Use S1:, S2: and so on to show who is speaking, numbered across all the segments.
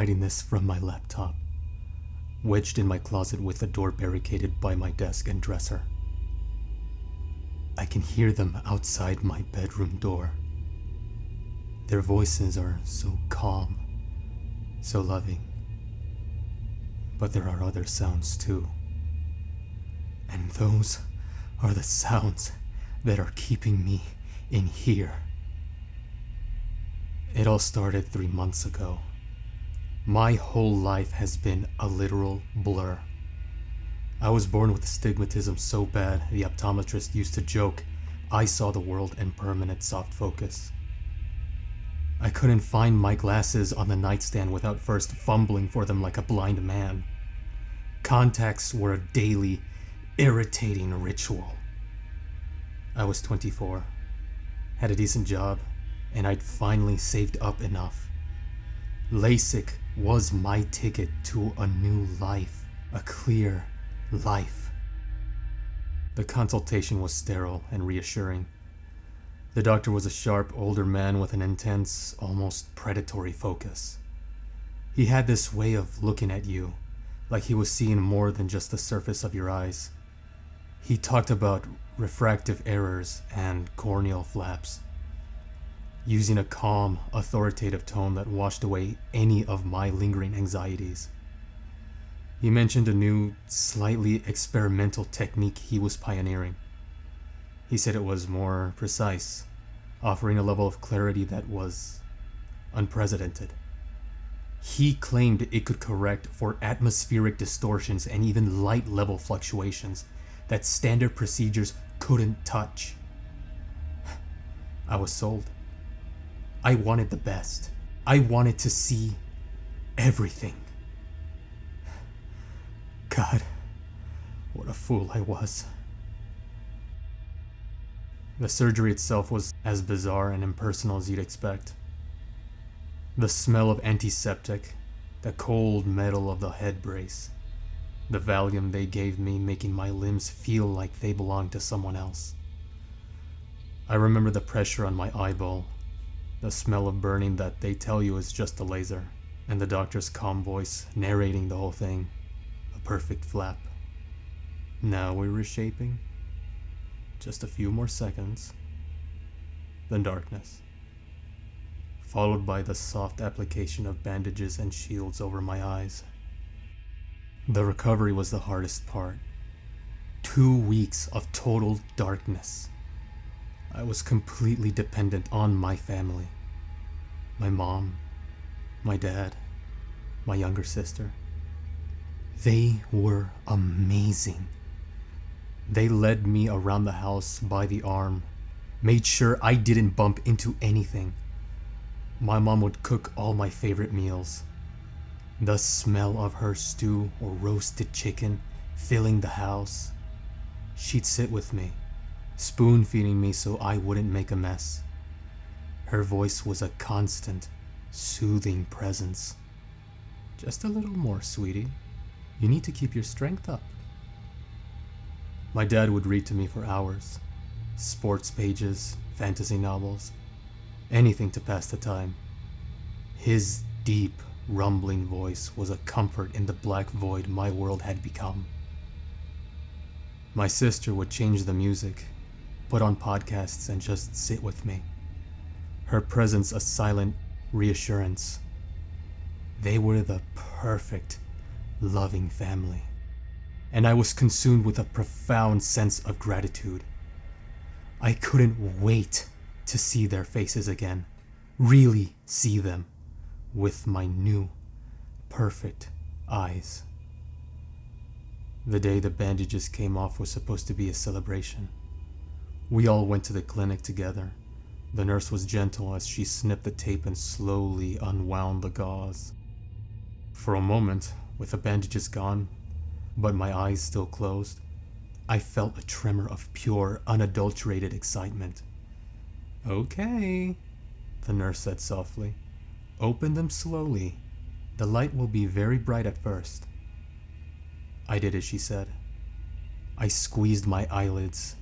S1: writing this from my laptop, wedged in my closet with the door barricaded by my desk and dresser. I can hear them outside my bedroom door. Their voices are so calm, so loving. But there are other sounds too. And those are the sounds that are keeping me in here. It all started 3 months ago. My whole life has been a literal blur. I was born with astigmatism so bad, the optometrist used to joke I saw the world in permanent soft focus. I couldn't find my glasses on the nightstand without first fumbling for them like a blind man. Contacts were a daily, irritating ritual. I was 24, had a decent job, and I'd finally saved up enough. LASIK was my ticket to a new life, a clear life. The consultation was sterile and reassuring. The doctor was a sharp, older man with an intense, almost predatory focus. He had this way of looking at you, like he was seeing more than just the surface of your eyes. He talked about refractive errors and corneal flaps, using a calm, authoritative tone that washed away any of my lingering anxieties. He mentioned a new, slightly experimental technique he was pioneering. He said it was more precise, offering a level of clarity that was unprecedented. He claimed it could correct for atmospheric distortions and even light level fluctuations that standard procedures couldn't touch. I was sold. I wanted the best. I wanted to see everything. God, what a fool I was. The surgery itself was as bizarre and impersonal as you'd expect. The smell of antiseptic, the cold metal of the head brace, the Valium they gave me making my limbs feel like they belonged to someone else. I remember the pressure on my eyeball, the smell of burning that they tell you is just a laser, and the doctor's calm voice narrating the whole thing. A perfect flap. Now we're reshaping. Just a few more seconds. Then darkness. Followed by the soft application of bandages and shields over my eyes. The recovery was the hardest part. 2 weeks of total darkness. I was completely dependent on my family. My mom, my dad, my younger sister. They were amazing. They led me around the house by the arm, made sure I didn't bump into anything. My mom would cook all my favorite meals. The smell of her stew or roasted chicken filling the house. She'd sit with me, spoon feeding me so I wouldn't make a mess. Her voice was a constant, soothing presence. Just a little more, sweetie. You need to keep your strength up. My dad would read to me for hours. Sports pages, fantasy novels, anything to pass the time. His deep, rumbling voice was a comfort in the black void my world had become. My sister would change the music, put on podcasts, and just sit with me. Her presence a silent reassurance. They were the perfect, loving family. And I was consumed with a profound sense of gratitude. I couldn't wait to see their faces again, really see them with my new, perfect eyes. The day the bandages came off was supposed to be a celebration. We all went to the clinic together. The nurse was gentle as she snipped the tape and slowly unwound the gauze. For a moment, with the bandages gone, but my eyes still closed, I felt a tremor of pure, unadulterated excitement. "Okay," the nurse said softly. "Open them slowly. The light will be very bright at first." I did as she said. I squeezed my eyelids,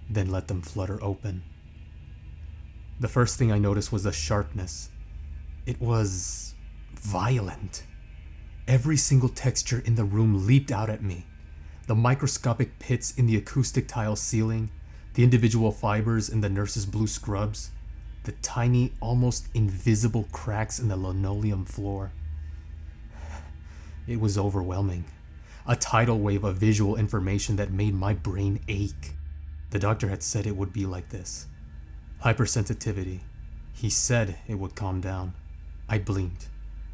S1: then let them flutter open. The first thing I noticed was the sharpness. It was violent. Every single texture in the room leaped out at me. The microscopic pits in the acoustic tile ceiling, the individual fibers in the nurse's blue scrubs, the tiny, almost invisible cracks in the linoleum floor. It was overwhelming. A tidal wave of visual information that made my brain ache. The doctor had said it would be like this. Hypersensitivity. He said it would calm down. I blinked,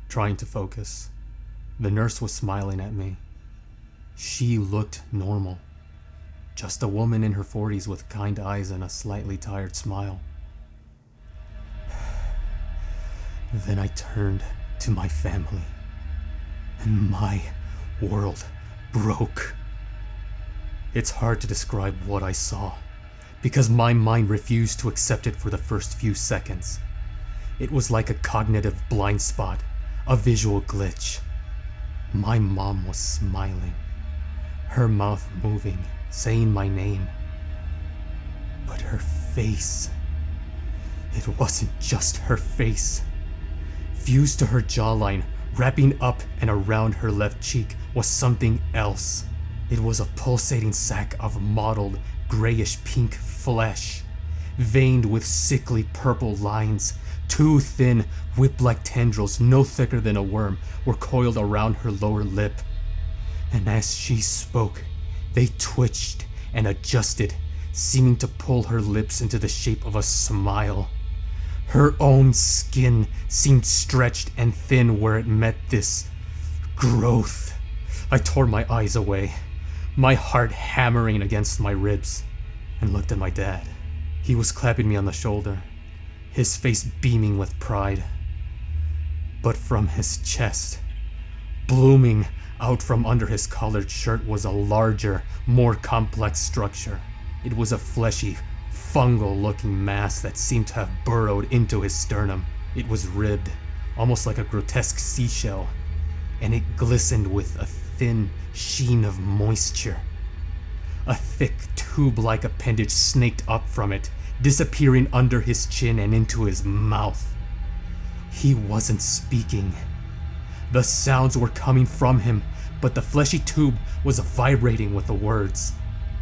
S1: trying to focus. The nurse was smiling at me. She looked normal. Just a woman in her 40s with kind eyes and a slightly tired smile. Then I turned to my family, and my world broke. It's hard to describe what I saw, because my mind refused to accept it for the first few seconds. It was like a cognitive blind spot, a visual glitch. My mom was smiling, her mouth moving, saying my name. But her face, it wasn't just her face. Fused to her jawline, wrapping up and around her left cheek, was something else. It was a pulsating sack of mottled, grayish-pink flesh, veined with sickly purple lines. Two thin, whip-like tendrils, no thicker than a worm, were coiled around her lower lip. And as she spoke, they twitched and adjusted, seeming to pull her lips into the shape of a smile. Her own skin seemed stretched and thin where it met this growth. I tore my eyes away, my heart hammering against my ribs, and looked at my dad. He was clapping me on the shoulder, his face beaming with pride. But from his chest, blooming out from under his collared shirt, was a larger, more complex structure. It was a fleshy, fungal-looking mass that seemed to have burrowed into his sternum. It was ribbed, almost like a grotesque seashell, and it glistened with a thin sheen of moisture. A thick, tube-like appendage snaked up from it, disappearing under his chin and into his mouth. He wasn't speaking. The sounds were coming from him, but the fleshy tube was vibrating with the words.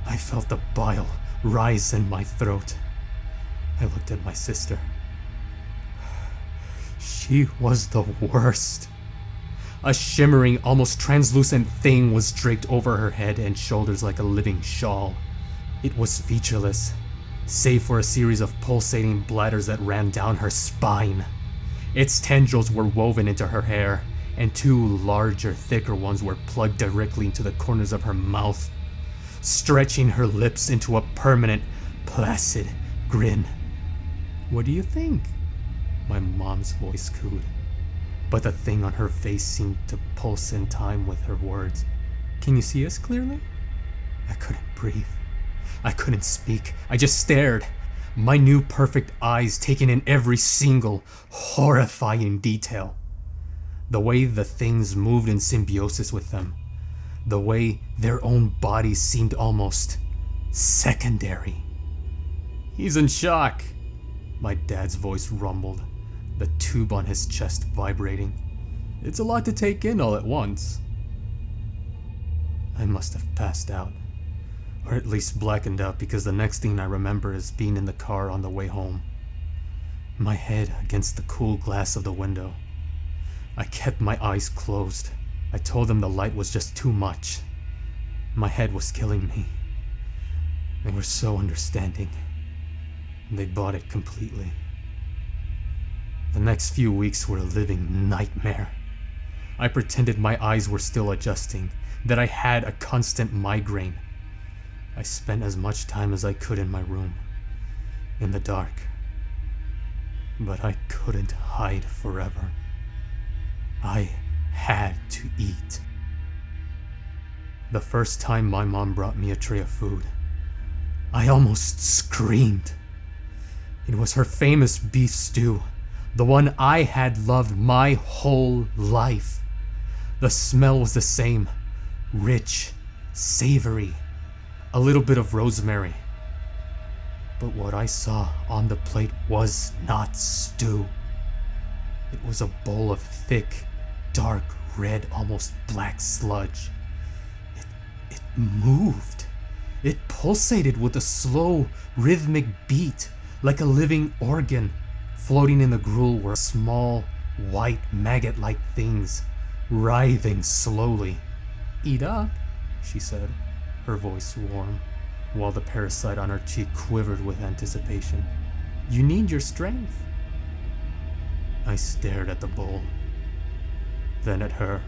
S1: I felt the bile rise in my throat. I looked at my sister. She was the worst. A shimmering, almost translucent thing was draped over her head and shoulders like a living shawl. It was featureless, save for a series of pulsating bladders that ran down her spine. Its tendrils were woven into her hair, and two larger, thicker ones were plugged directly into the corners of her mouth, stretching her lips into a permanent, placid grin. "What do you think?" my mom's voice cooed, but the thing on her face seemed to pulse in time with her words. "Can you see us clearly?" I couldn't breathe. I couldn't speak. I just stared, my new perfect eyes taking in every single horrifying detail. The way the things moved in symbiosis with them. The way their own bodies seemed almost secondary. "He's in shock," my dad's voice rumbled, the tube on his chest vibrating. "It's a lot to take in all at once." I must have passed out, or at least blackened out, because the next thing I remember is being in the car on the way home, my head against the cool glass of the window. I kept my eyes closed. I told them the light was just too much. My head was killing me. They were so understanding. They bought it completely. The next few weeks were a living nightmare. I pretended my eyes were still adjusting, that I had a constant migraine. I spent as much time as I could in my room, in the dark. But I couldn't hide forever. I had to eat. The first time my mom brought me a tray of food, I almost screamed. It was her famous beef stew, the one I had loved my whole life. The smell was the same, rich, savory, a little bit of rosemary. But what I saw on the plate was not stew. It was a bowl of thick, dark red, almost black sludge. It moved. It pulsated with a slow, rhythmic beat, like a living organ. Floating in the gruel were small, white, maggot-like things, writhing slowly. "Eat up," she said, her voice warm, while the parasite on her cheek quivered with anticipation. "You need your strength." I stared at the bowl, then at her.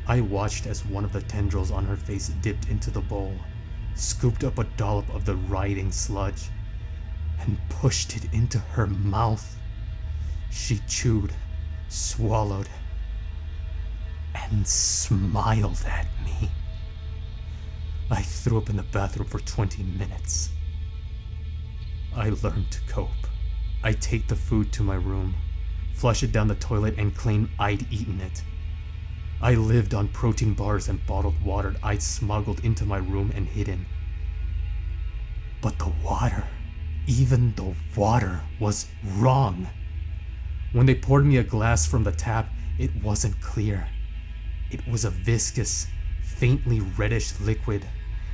S1: I watched as one of the tendrils on her face dipped into the bowl, scooped up a dollop of the writhing sludge, and pushed it into her mouth. She chewed, swallowed, and smiled at me. I threw up in the bathroom for 20 minutes. I learned to cope. I'd take the food to my room, flush it down the toilet, and claim I'd eaten it. I lived on protein bars and bottled water I'd smuggled into my room and hidden. But the water, even the water, was wrong. When they poured me a glass from the tap, it wasn't clear. It was a viscous, faintly reddish liquid,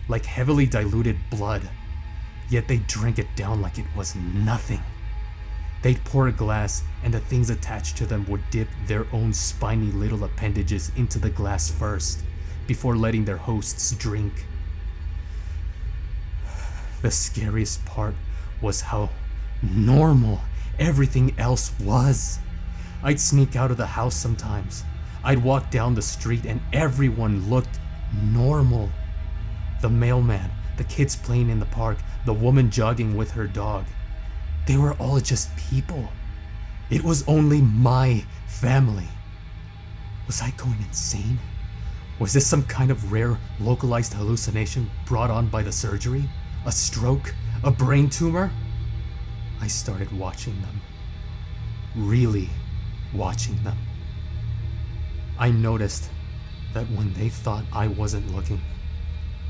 S1: like heavily diluted blood. Yet they drank it down like it was nothing. They'd pour a glass, and the things attached to them would dip their own spiny little appendages into the glass first, before letting their hosts drink. The scariest part was how normal everything else was. I'd sneak out of the house sometimes. I'd walk down the street and everyone looked normal. The mailman, the kids playing in the park, the woman jogging with her dog. They were all just people. It was only my family. Was I going insane? Was this some kind of rare, localized hallucination brought on by the surgery? A stroke? A brain tumor? I started watching them. Really watching them. I noticed that when they thought I wasn't looking,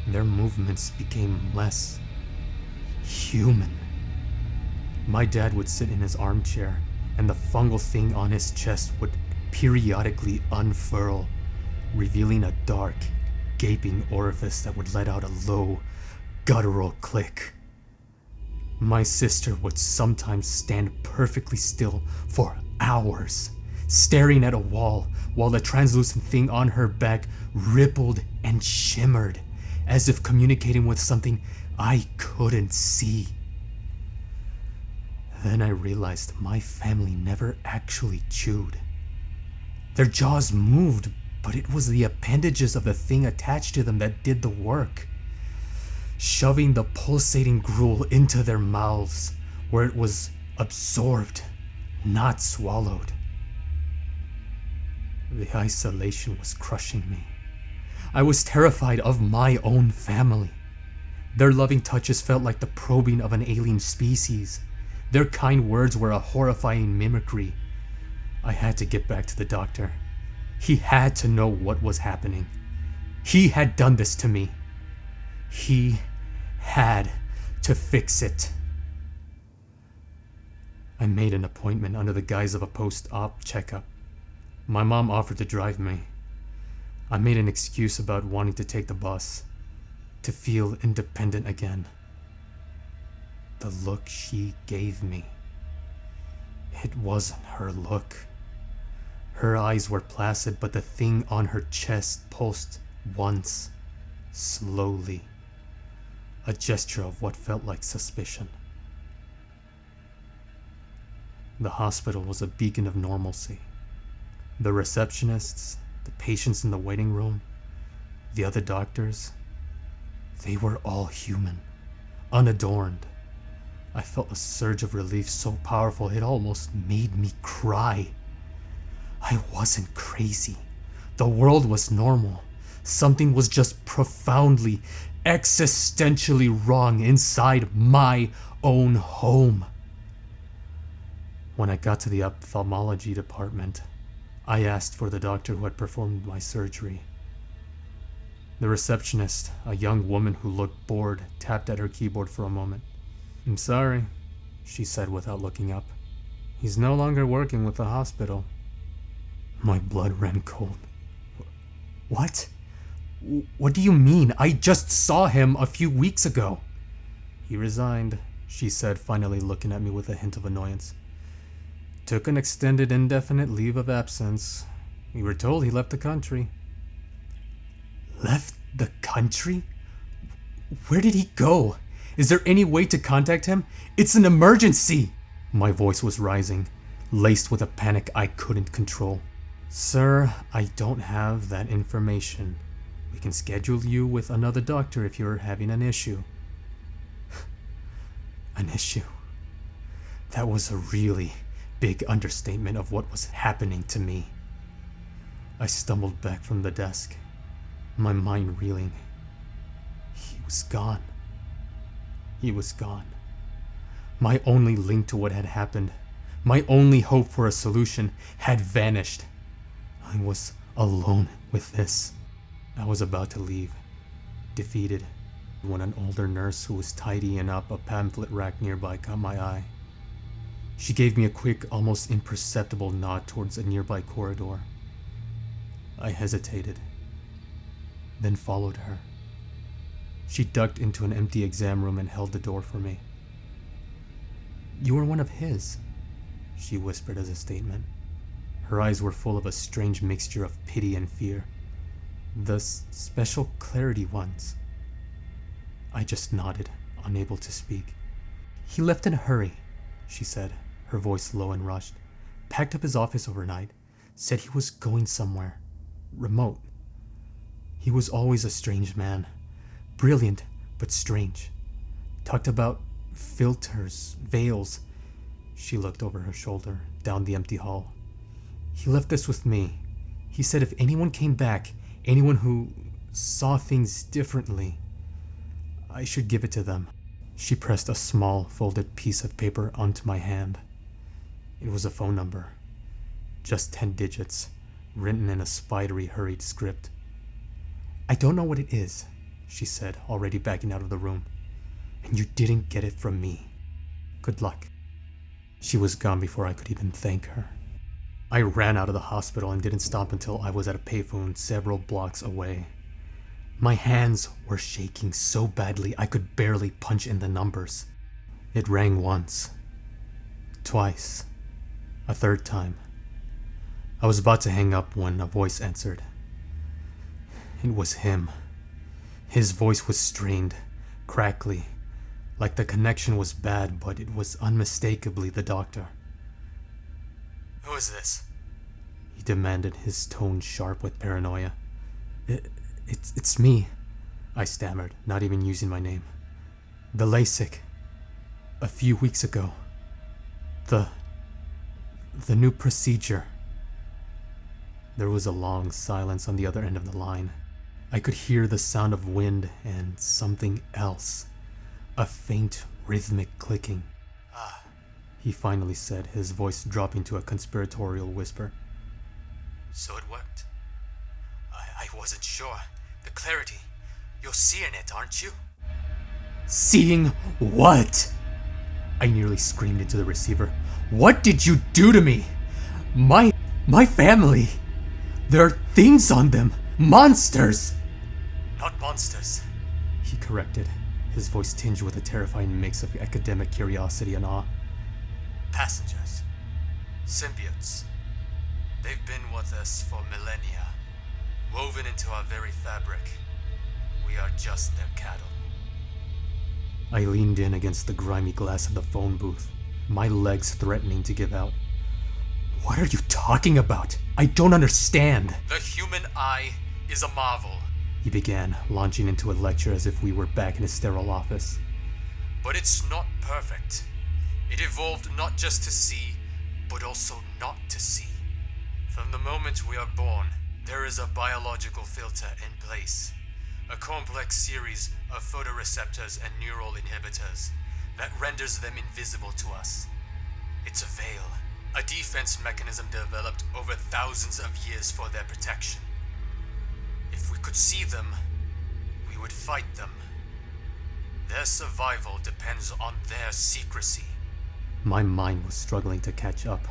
S1: their movements became less human. My dad would sit in his armchair, and the fungal thing on his chest would periodically unfurl, revealing a dark, gaping orifice that would let out a low, guttural click. My sister would sometimes stand perfectly still for hours, staring at a wall, while the translucent thing on her back rippled and shimmered, as if communicating with something I couldn't see. Then I realized my family never actually chewed. Their jaws moved, but it was the appendages of the thing attached to them that did the work, shoving the pulsating gruel into their mouths, where it was absorbed, not swallowed. The isolation was crushing me. I was terrified of my own family. Their loving touches felt like the probing of an alien species. Their kind words were a horrifying mimicry. I had to get back to the doctor. He had to know what was happening. He had done this to me. He had to fix it. I made an appointment under the guise of a post-op checkup. My mom offered to drive me. I made an excuse about wanting to take the bus, to feel independent again. The look she gave me. It wasn't her look. Her eyes were placid, but the thing on her chest pulsed once, slowly. A gesture of what felt like suspicion. The hospital was a beacon of normalcy. The receptionists, the patients in the waiting room, the other doctors, they were all human, unadorned. I felt a surge of relief so powerful it almost made me cry. I wasn't crazy. The world was normal. Something was just profoundly, existentially wrong inside my own home. When I got to the ophthalmology department, I asked for the doctor who had performed my surgery. The receptionist, a young woman who looked bored, tapped at her keyboard for a moment. "I'm sorry," she said without looking up. "He's no longer working with the hospital." My blood ran cold. What? What do you mean? I just saw him a few weeks ago. He resigned, she said, finally looking at me with a hint of annoyance. Took an extended indefinite leave of absence. We were told he left the country. Left the country? Where did he go? Is there any way to contact him? It's an emergency! My voice was rising, laced with a panic I couldn't control. Sir, I don't have that information. We can schedule you with another doctor if you're having an issue. An issue? That was a really big understatement of what was happening to me. I stumbled back from the desk, my mind reeling. He was gone. He was gone. My only link to what had happened, my only hope for a solution, had vanished. I was alone with this. I was about to leave, defeated, when an older nurse who was tidying up a pamphlet rack nearby caught my eye. She gave me a quick, almost imperceptible nod towards a nearby corridor. I hesitated, then followed her. She ducked into an empty exam room and held the door for me. You were one of his, she whispered as a statement. Her eyes were full of a strange mixture of pity and fear. The special clarity ones. I just nodded, unable to speak. He left in a hurry, she said, her voice low and rushed. Packed up his office overnight, said he was going somewhere. Remote. He was always a strange man. Brilliant, but strange. Talked about filters, veils. She looked over her shoulder, down the empty hall. He left this with me. He said if anyone came back, anyone who saw things differently, I should give it to them. She pressed a small, folded piece of paper onto my hand. It was a phone number. Just 10 digits, written in a spidery, hurried script. I don't know what it is, she said, already backing out of the room. And you didn't get it from me. Good luck. She was gone before I could even thank her. I ran out of the hospital and didn't stop until I was at a payphone several blocks away. My hands were shaking so badly I could barely punch in the numbers. It rang once, twice, a third time. I was about to hang up when a voice answered. It was him. His voice was strained, crackly, like the connection was bad, but it was unmistakably the doctor. Who is this? He demanded, his tone sharp with paranoia. It's me, I stammered, not even using my name. The LASIK. A few weeks ago. The new procedure. There was a long silence on the other end of the line. I could hear the sound of wind and something else. A faint, rhythmic clicking. Ah, he finally said, his voice dropping to a conspiratorial whisper. So it worked. I wasn't sure. The clarity. You're seeing it, aren't you? Seeing what? I nearly screamed into the receiver. What did you do to me? My family. There are things on them. Monsters. Not monsters, he corrected, his voice tinged with a terrifying mix of academic curiosity and awe. Passengers. Symbiotes. They've been with us for millennia, woven into our very fabric. We are just their cattle. I leaned in against the grimy glass of the phone booth, my legs threatening to give out. What are you talking about? I don't understand. The human eye is a marvel, he began, launching into a lecture as if we were back in a sterile office. But it's not perfect. It evolved not just to see, but also not to see. From the moment we are born, there is a biological filter in place. A complex series of photoreceptors and neural inhibitors that renders them invisible to us. It's a veil, a defense mechanism developed over thousands of years for their protection. If we could see them, we would fight them. Their survival depends on their secrecy. My mind was struggling to catch up,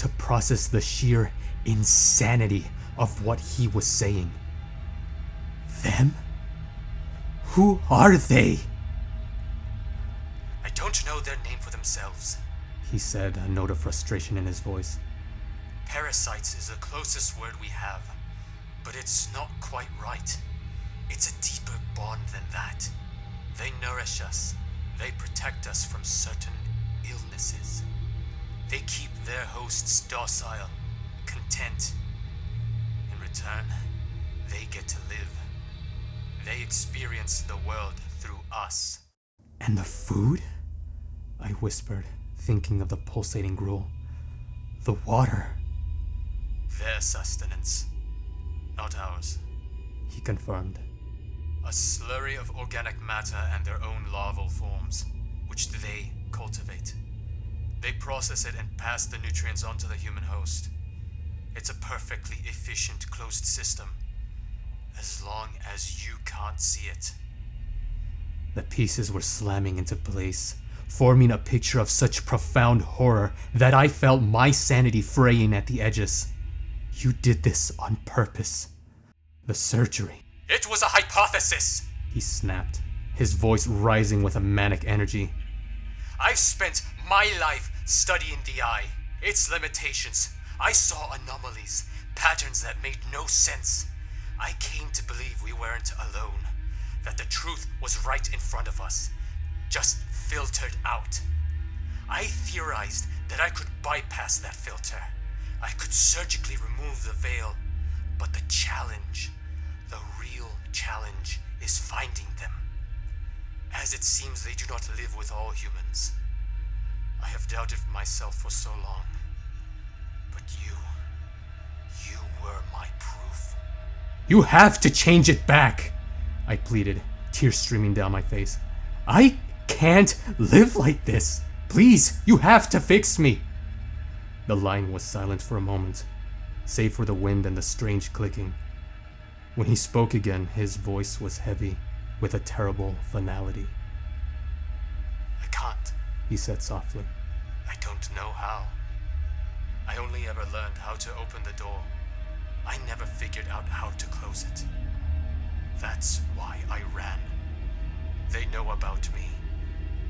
S1: to process the sheer insanity of what he was saying. Them? Who are they? I don't know their name for themselves, he said, a note of frustration in his voice. Parasites is the closest word we have, but it's not quite right. It's a deeper bond than that. They nourish us. They protect us from certain illnesses. They keep their hosts docile, content. In return, they get to live. They experience the world through us. And the food? I whispered, thinking of the pulsating gruel. The water. Their sustenance, not ours, he confirmed. A slurry of organic matter and their own larval forms, which they cultivate. They process it and pass the nutrients onto the human host. It's a perfectly efficient closed system, as long as you can't see it. The pieces were slamming into place, forming a picture of such profound horror that I felt my sanity fraying at the edges. You did this on purpose. The surgery. It was a hypothesis, he snapped, his voice rising with a manic energy. I've spent my life studying the eye, its limitations. I saw anomalies, patterns that made no sense. I came to believe we weren't alone, that the truth was right in front of us, just filtered out. I theorized that I could bypass that filter. I could surgically remove the veil, but the challenge, the real challenge, is finding them. As it seems they do not live with all humans. I have doubted myself for so long, but you were my proof. You have to change it back, I pleaded, tears streaming down my face. I can't live like this. Please, you have to fix me. The line was silent for a moment, save for the wind and the strange clicking. When he spoke again, his voice was heavy, with a terrible finality. I can't, he said softly. I don't know how. I only ever learned how to open the door. I never figured out how to close it. That's why I ran. They know about me.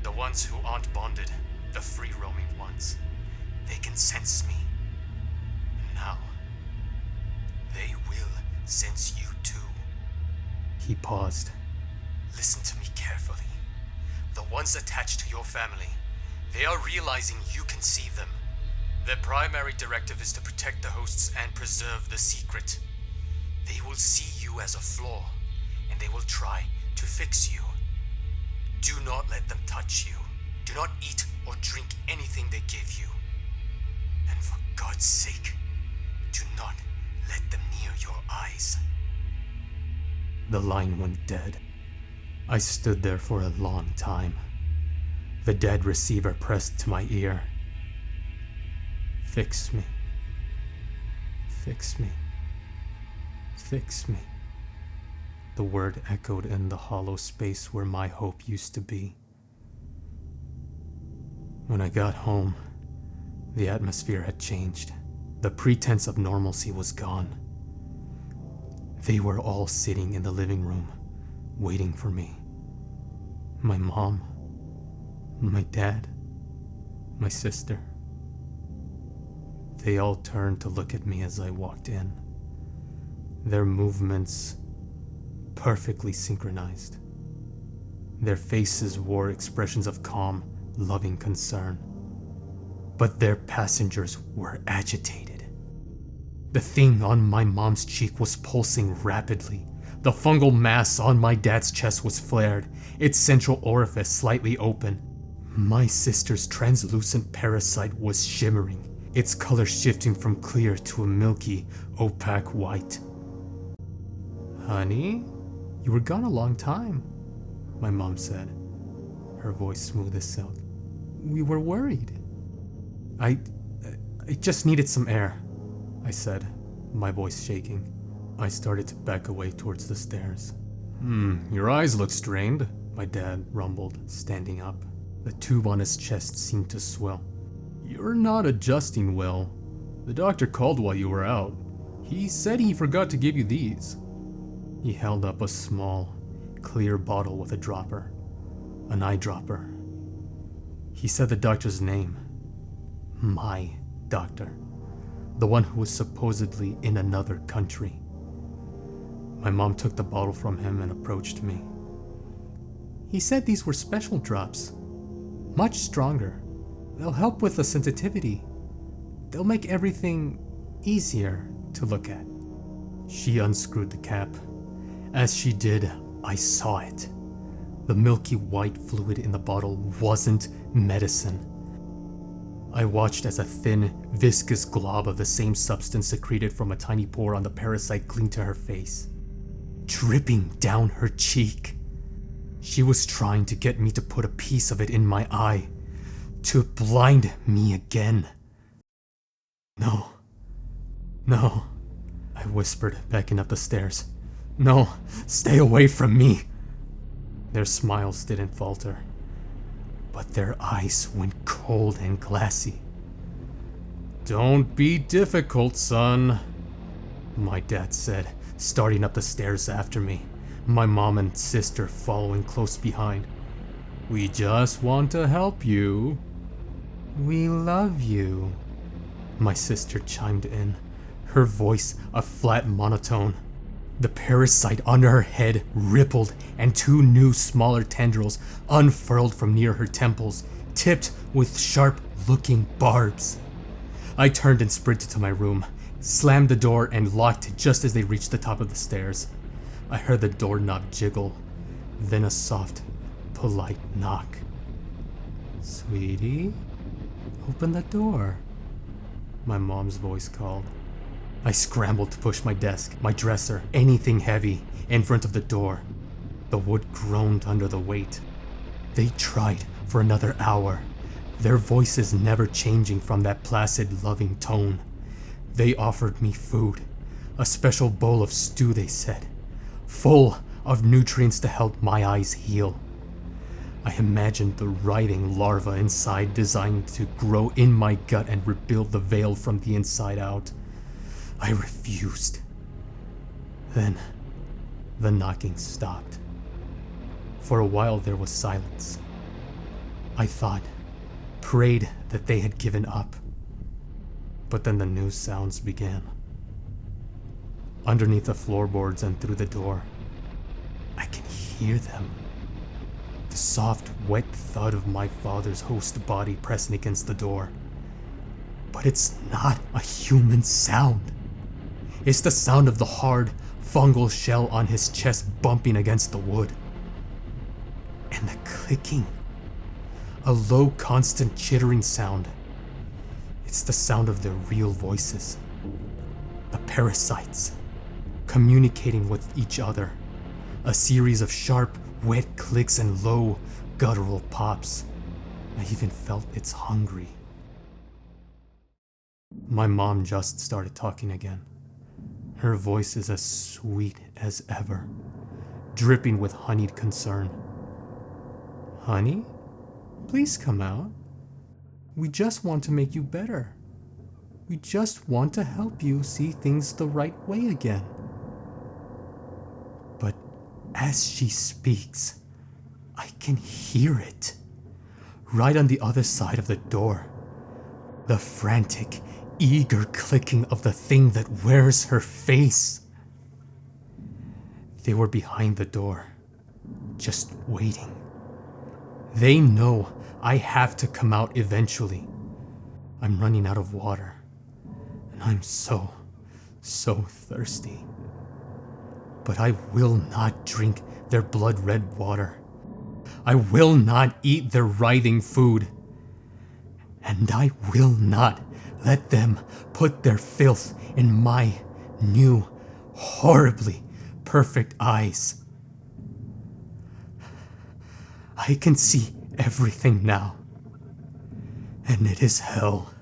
S1: The ones who aren't bonded, the free-roaming ones. They can sense me. And now, they will sense you too. He paused. Listen to me carefully. The ones attached to your family, they are realizing you can see them. Their primary directive is to protect the hosts and preserve the secret. They will see you as a flaw, and they will try to fix you. Do not let them touch you. Do not eat or drink anything they give you. And for God's sake, do not let them near your eyes. The line went dead. I stood there for a long time, the dead receiver pressed to my ear. Fix me. Fix me. Fix me. The word echoed in the hollow space where my hope used to be. When I got home, the atmosphere had changed. The pretense of normalcy was gone. They were all sitting in the living room, waiting for me. My mom, my dad, my sister. They all turned to look at me as I walked in. Their movements perfectly synchronized. Their faces wore expressions of calm, loving concern. But their passengers were agitated. The thing on my mom's cheek was pulsing rapidly. The fungal mass on my dad's chest was flared, its central orifice slightly open. My sister's translucent parasite was shimmering, its color shifting from clear to a milky, opaque white. Honey, you were gone a long time, my mom said, her voice smooth as silk. We were worried. I just needed some air, I said, my voice shaking. I started to back away towards the stairs. Your eyes look strained, my dad rumbled, standing up. The tube on his chest seemed to swell. You're not adjusting well. The doctor called while you were out. He said he forgot to give you these. He held up a small, clear bottle with a dropper. An eyedropper. He said the doctor's name. My doctor. The one who was supposedly in another country. My mom took the bottle from him and approached me. He said these were special drops. Much stronger. They'll help with the sensitivity. They'll make everything easier to look at. She unscrewed the cap. As she did, I saw it. The milky white fluid in the bottle wasn't medicine. I watched as a thin, viscous glob of the same substance secreted from a tiny pore on the parasite clinged to her face, dripping down her cheek. She was trying to get me to put a piece of it in my eye, to blind me again. No, I whispered, backing up the stairs. No, stay away from me. Their smiles didn't falter, but their eyes went cold and glassy. Don't be difficult, son, my dad said, starting up the stairs after me, my mom and sister following close behind. We just want to help you. We love you, my sister chimed in, her voice a flat monotone. The parasite under her head rippled, and two new, smaller tendrils unfurled from near her temples, tipped with sharp-looking barbs. I turned and sprinted to my room, slammed the door, and locked it just as they reached the top of the stairs. I heard the doorknob jiggle, then a soft, polite knock. Sweetie, open the door, my mom's voice called. I scrambled to push my desk, my dresser, anything heavy, in front of the door. The wood groaned under the weight. They tried for another hour, their voices never changing from that placid, loving tone. They offered me food, a special bowl of stew, they said, full of nutrients to help my eyes heal. I imagined the writhing larva inside designed to grow in my gut and rebuild the veil from the inside out. I refused. Then, the knocking stopped. For a while there was silence. I thought, prayed that they had given up. But then the new sounds began. Underneath the floorboards and through the door, I can hear them. The soft, wet thud of my father's host body pressing against the door. But it's not a human sound. It's the sound of the hard, fungal shell on his chest bumping against the wood. And the clicking. A low, constant chittering sound. It's the sound of their real voices. The parasites. Communicating with each other. A series of sharp, wet clicks and low, guttural pops. I even felt it's hungry. My mom just started talking again. Her voice is as sweet as ever, dripping with honeyed concern. Honey, please come out. We just want to make you better. We just want to help you see things the right way again. But as she speaks, I can hear it. Right on the other side of the door. The frantic, eager clicking of the thing that wears her face. They were behind the door, just waiting. They know I have to come out eventually. I'm running out of water, and I'm so thirsty. But I will not drink their blood-red water. I will not eat their writhing food. And I will not let them put their filth in my new, horribly perfect eyes. I can see everything now, and it is hell.